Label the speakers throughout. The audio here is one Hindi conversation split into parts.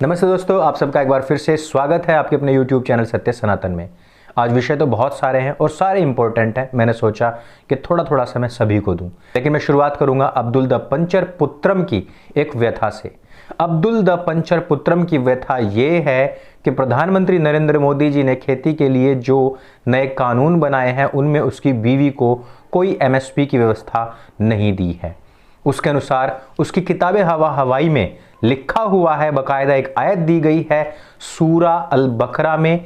Speaker 1: नमस्ते दोस्तों, आप सबका एक बार फिर से स्वागत है आपके अपने YouTube चैनल सत्य सनातन में। आज विषय तो बहुत सारे हैं और सारे इंपॉर्टेंट हैं। मैंने सोचा कि थोड़ा थोड़ा सा मैं सभी को दूं, लेकिन मैं शुरुआत करूंगा अब्दुल द पंचर पुत्रम की एक व्यथा से। अब्दुल द पंचर पुत्रम की व्यथा ये है कि प्रधानमंत्री नरेंद्र मोदी जी ने खेती के लिए जो नए कानून बनाए हैं उनमें उसकी बीवी को कोई MSP की व्यवस्था नहीं दी है। उसके अनुसार उसकी किताबे हवाई में लिखा हुआ है, बाकायदा एक आयत दी गई है सूरा अल बकरा में,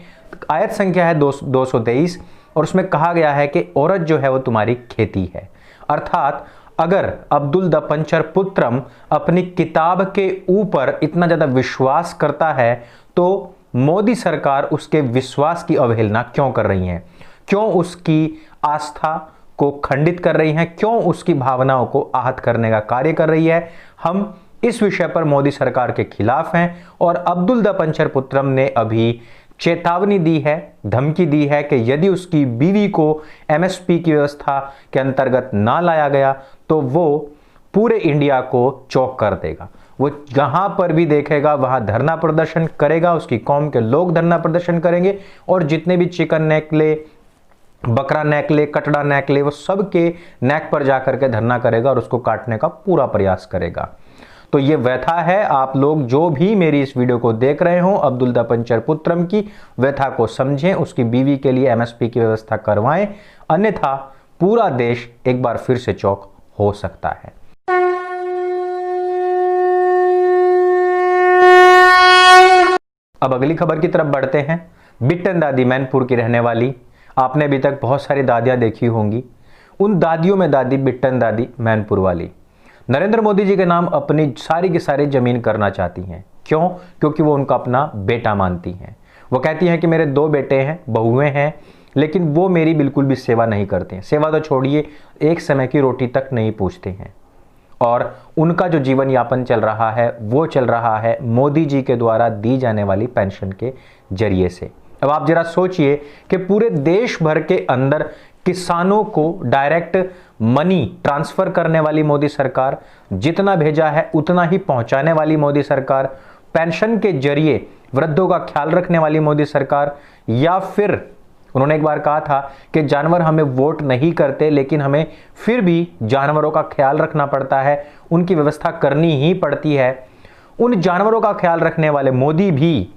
Speaker 1: आयत संख्या है 223 और उसमें कहा गया है कि औरत जो है वो तुम्हारी खेती है। अर्थात अगर अब्दुल द पंचर पुत्रम अपनी किताब के ऊपर इतना ज़्यादा विश्वास करता है तो मोदी सरकार उसके विश्वास की अवहेलना क्यों कर रही है, क्यों उसकी आस्था को खंडित कर रही हैं, क्यों उसकी भावनाओं को आहत करने का कार्य कर रही है। हम इस विषय पर मोदी सरकार के खिलाफ हैं और अब्दुल द पंचर पुत्रम ने अभी चेतावनी दी है, धमकी दी है कि यदि उसकी बीवी को MSP की व्यवस्था के अंतर्गत ना लाया गया तो वो पूरे इंडिया को चौक कर देगा। वो जहां पर भी देखेगा वहां धरना प्रदर्शन करेगा, उसकी कौम के लोग धरना प्रदर्शन करेंगे और जितने भी चिकन नेक ले, बकरा नेक ले, कटड़ा नेक ले, वो सबके नेक पर जाकर के धरना करेगा और उसको काटने का पूरा प्रयास करेगा। तो ये व्यथा है। आप लोग जो भी मेरी इस वीडियो को देख रहे हो, अब्दुल द पंचर पुत्रम की व्यथा को समझें, उसकी बीवी के लिए MSP की व्यवस्था करवाएं, अन्यथा पूरा देश एक बार फिर से चौक हो सकता है। अब अगली खबर की तरफ बढ़ते हैं। बिट्टन दादी मैनपुर की रहने वाली, आपने अभी तक बहुत सारी दादियां देखी होंगी, उन दादियों में दादी बिट्टन दादी मैनपुर वाली नरेंद्र मोदी जी के नाम अपनी सारी की सारी जमीन करना चाहती हैं। क्यों? क्योंकि वो उनका अपना बेटा मानती हैं। वो कहती हैं कि मेरे 2 बेटे हैं, बहुएं हैं, लेकिन वो मेरी बिल्कुल भी सेवा नहीं करते हैं। सेवा तो छोड़िए, एक समय की रोटी तक नहीं पूछते हैं। और उनका जो जीवन यापन चल रहा है वो चल रहा है मोदी जी के द्वारा दी जाने वाली पेंशन के जरिए से। अब आप जरा सोचिए कि पूरे देश भर के अंदर किसानों को डायरेक्ट मनी ट्रांसफर करने वाली मोदी सरकार, जितना भेजा है उतना ही पहुंचाने वाली मोदी सरकार, पेंशन के जरिए वृद्धों का ख्याल रखने वाली मोदी सरकार, या फिर उन्होंने एक बार कहा था कि जानवर हमें वोट नहीं करते लेकिन हमें फिर भी जानवरों का ख्याल रखना पड़ता है, उनकी व्यवस्था करनी ही पड़ती है। उन जानवरों का ख्याल रखने वाले मोदी भी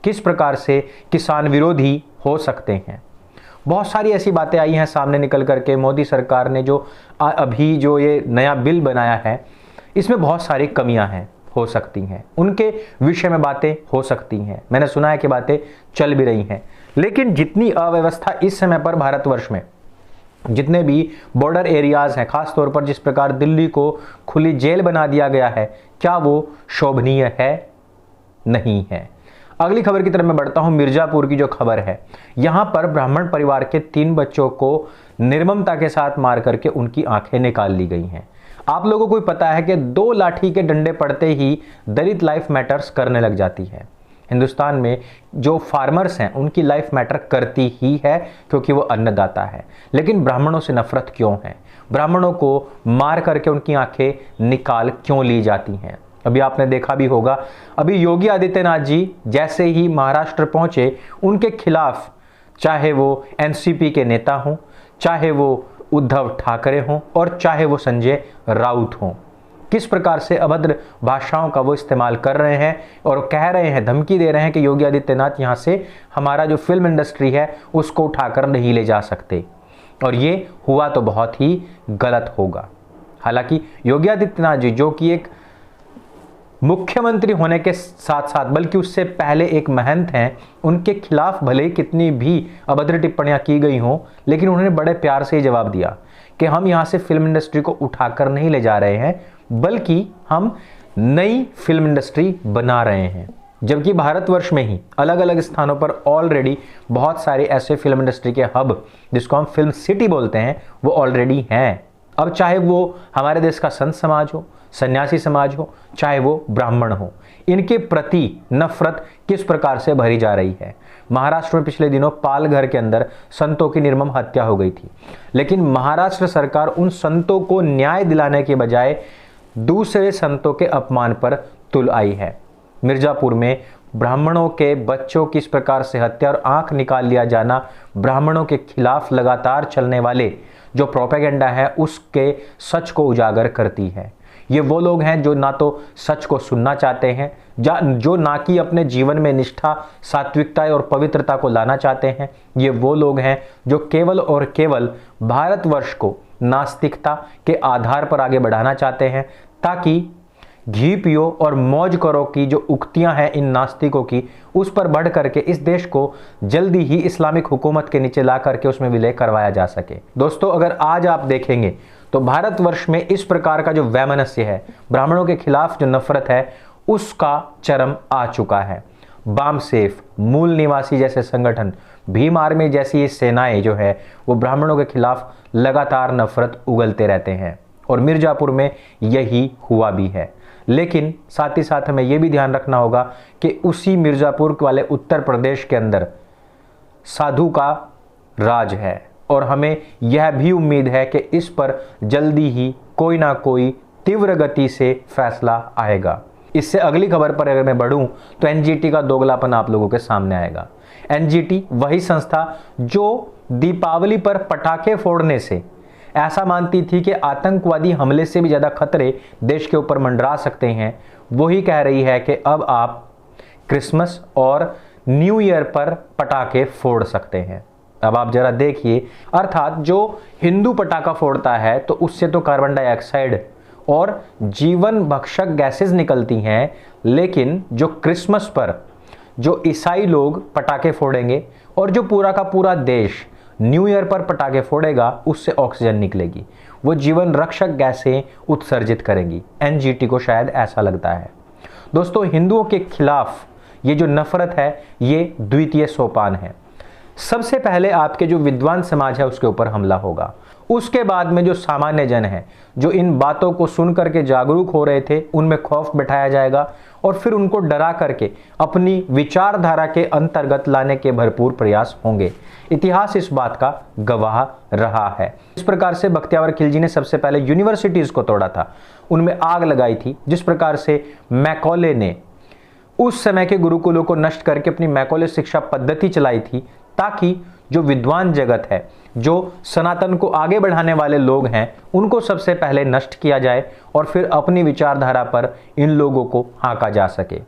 Speaker 1: किस प्रकार से किसान विरोधी हो सकते हैं। बहुत सारी ऐसी बातें आई हैं सामने निकल करके। मोदी सरकार ने जो अभी जो ये नया बिल बनाया है इसमें बहुत सारी कमियां हैं, हो सकती हैं, उनके विषय में बातें हो सकती हैं। मैंने सुना है कि बातें चल भी रही हैं, लेकिन जितनी अव्यवस्था इस समय पर भारतवर्ष में, जितने भी बॉर्डर एरियाज हैं, खास तौर पर जिस प्रकार दिल्ली को खुली जेल बना दिया गया है, क्या वो शोभनीय है? नहीं है। अगली खबर की तरफ मैं बढ़ता हूं। मिर्जापुर की जो खबर है, यहां पर ब्राह्मण परिवार के 3 बच्चों को निर्ममता के साथ मार करके उनकी आंखें निकाल ली गई हैं। आप लोगों को पता है कि 2 लाठी के डंडे पड़ते ही दलित लाइफ मैटर्स करने लग जाती है। हिंदुस्तान में जो फार्मर्स हैं उनकी लाइफ मैटर करती ही है क्योंकि वो अन्नदाता है, लेकिन ब्राह्मणों से नफरत क्यों है? ब्राह्मणों को मार करके उनकी आंखें निकाल क्यों ली जाती हैं? अभी आपने देखा भी होगा, अभी योगी आदित्यनाथ जी जैसे ही महाराष्ट्र पहुंचे, उनके खिलाफ चाहे वो NCP के नेता हों, चाहे वो उद्धव ठाकरे हों और चाहे वो संजय राउत हों, किस प्रकार से अभद्र भाषाओं का वो इस्तेमाल कर रहे हैं और कह रहे हैं, धमकी दे रहे हैं कि योगी आदित्यनाथ यहाँ से हमारा जो फिल्म इंडस्ट्री है उसको उठाकर नहीं ले जा सकते। और ये हुआ तो बहुत ही गलत होगा। हालांकि योगी आदित्यनाथ जी जो कि एक मुख्यमंत्री होने के साथ साथ बल्कि उससे पहले एक महंत हैं, उनके खिलाफ भले कितनी भी अभद्र टिप्पणियां की गई हों, लेकिन उन्होंने बड़े प्यार से जवाब दिया कि हम यहां से फिल्म इंडस्ट्री को उठाकर नहीं ले जा रहे हैं, बल्कि हम नई फिल्म इंडस्ट्री बना रहे हैं। जबकि भारतवर्ष में ही अलग अलग स्थानों पर ऑलरेडी बहुत सारे ऐसे फिल्म इंडस्ट्री के हब, जिसको हम फिल्म सिटी बोलते हैं, वो ऑलरेडी हैं। अब चाहे वो हमारे देश का संत समाज हो, सन्यासी समाज हो, चाहे वो ब्राह्मण हो, इनके प्रति नफरत किस प्रकार से भरी जा रही है। महाराष्ट्र में पिछले दिनों पालघर के अंदर संतों की निर्मम हत्या हो गई थी, लेकिन महाराष्ट्र सरकार उन संतों को न्याय दिलाने के बजाय दूसरे संतों के अपमान पर तुल आई है। मिर्जापुर में ब्राह्मणों के बच्चों की इस प्रकार से हत्या और आंख निकाल लिया जाना ब्राह्मणों के खिलाफ लगातार चलने वाले जो प्रोपेगेंडा है उसके सच को उजागर करती है। ये वो लोग हैं जो ना तो सच को सुनना चाहते हैं, जो ना कि अपने जीवन में निष्ठा, सात्विकता और पवित्रता को लाना चाहते हैं। ये वो लोग हैं जो केवल और केवल भारतवर्ष को नास्तिकता के आधार पर आगे बढ़ाना चाहते हैं, ताकि घी पियो और मौज करो की जो उक्तियां हैं इन नास्तिकों की, उस पर बढ़ करके इस देश को जल्दी ही इस्लामिक हुकूमत के नीचे ला करके उसमें विलय करवाया जा सके। दोस्तों, अगर आज आप देखेंगे तो भारतवर्ष में इस प्रकार का जो वैमनस्य है, ब्राह्मणों के खिलाफ जो नफरत है, उसका चरम आ चुका है। बामसेफ, मूल निवासी जैसे संगठन, भीम आर्मी जैसी ये सेनाएं जो है वो ब्राह्मणों के खिलाफ लगातार नफरत उगलते रहते हैं और मिर्जापुर में यही हुआ भी है। लेकिन साथ ही साथ हमें यह भी ध्यान रखना होगा कि उसी मिर्जापुर वाले उत्तर प्रदेश के अंदर साधु का राज है और हमें यह भी उम्मीद है कि इस पर जल्दी ही कोई ना कोई तीव्र गति से फैसला आएगा। इससे अगली खबर पर अगर मैं बढ़ूं तो एनजीटी का दोगलापन आप लोगों के सामने आएगा। एनजीटी वही संस्था जो दीपावली पर पटाखे फोड़ने से ऐसा मानती थी कि आतंकवादी हमले से भी ज्यादा खतरे देश के ऊपर मंडरा सकते हैं, वही कह रही है कि अब आप क्रिसमस और न्यू ईयर पर पटाखे फोड़ सकते हैं। अब आप जरा देखिए, अर्थात जो हिंदू पटाखा फोड़ता है तो उससे तो कार्बन डाइऑक्साइड और जीवन भक्षक गैसेस निकलती हैं, लेकिन जो क्रिसमस पर जो ईसाई लोग पटाखे फोड़ेंगे और जो पूरा का पूरा देश न्यू ईयर पर पटाखे फोड़ेगा, उससे ऑक्सीजन निकलेगी, वो जीवन रक्षक गैसें उत्सर्जित करेंगी। एनजीटी को शायद ऐसा लगता है। दोस्तों, हिंदुओं के खिलाफ ये जो नफरत है ये द्वितीय सोपान है। सबसे पहले आपके जो विद्वान समाज है उसके ऊपर हमला होगा, उसके बाद में जो सामान्य जन है जो इन बातों को सुन करके जागरूक हो रहे थे उनमें खौफ बिठाया जाएगा और फिर उनको डरा करके अपनी विचारधारा के अंतर्गत लाने के भरपूर प्रयास होंगे। इतिहास इस बात का गवाह रहा है। इस प्रकार से बख्तियावर खिलजी ने सबसे पहले यूनिवर्सिटीज को तोड़ा था, उनमें आग लगाई थी। जिस प्रकार से मैकॉले ने उस समय के गुरुकुलों को नष्ट करके अपनी मैकॉले शिक्षा पद्धति चलाई थी, ताकि जो विद्वान जगत है, जो सनातन को आगे बढ़ाने वाले लोग हैं, उनको सबसे पहले नष्ट किया जाए और फिर अपनी विचारधारा पर इन लोगों को हाँका जा सके।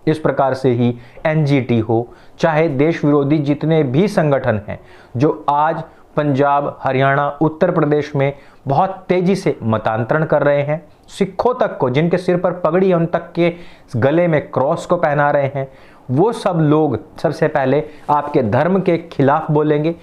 Speaker 1: इस प्रकार से ही एनजीटी हो, चाहे देश विरोधी जितने भी संगठन हैं जो आज पंजाब, हरियाणा, उत्तर प्रदेश में बहुत तेजी से मतांतरण कर रहे हैं, सिखों तक को, जिनके सिर पर पगड़ी है उन तक के गले में क्रॉस को पहना रहे हैं, वो सब लोग सबसे पहले आपके धर्म के खिलाफ बोलेंगे,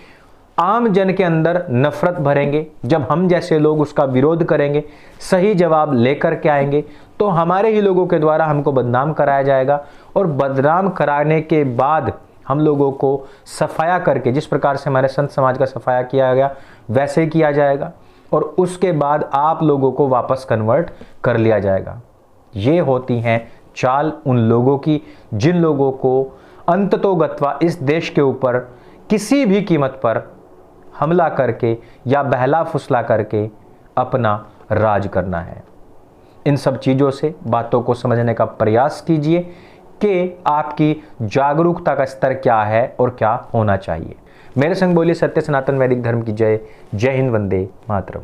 Speaker 1: आम जन के अंदर नफरत भरेंगे। जब हम जैसे लोग उसका विरोध करेंगे, सही जवाब लेकर के आएंगे, तो हमारे ही लोगों के द्वारा हमको बदनाम कराया जाएगा और बदनाम कराने के बाद हम लोगों को सफाया करके, जिस प्रकार से हमारे संत समाज का सफाया किया गया वैसे ही किया जाएगा और उसके बाद आप लोगों को वापस कन्वर्ट कर लिया जाएगा। ये होती हैं चाल उन लोगों की जिन लोगों को अंततोगत्वा इस देश के ऊपर किसी भी कीमत पर हमला करके या बहला फुसला करके अपना राज करना है। इन सब चीज़ों से बातों को समझने का प्रयास कीजिए कि आपकी जागरूकता का स्तर क्या है और क्या होना चाहिए। मेरे संग बोलिए सत्य सनातन वैदिक धर्म की जय। जय हिंद, वंदे मातरम।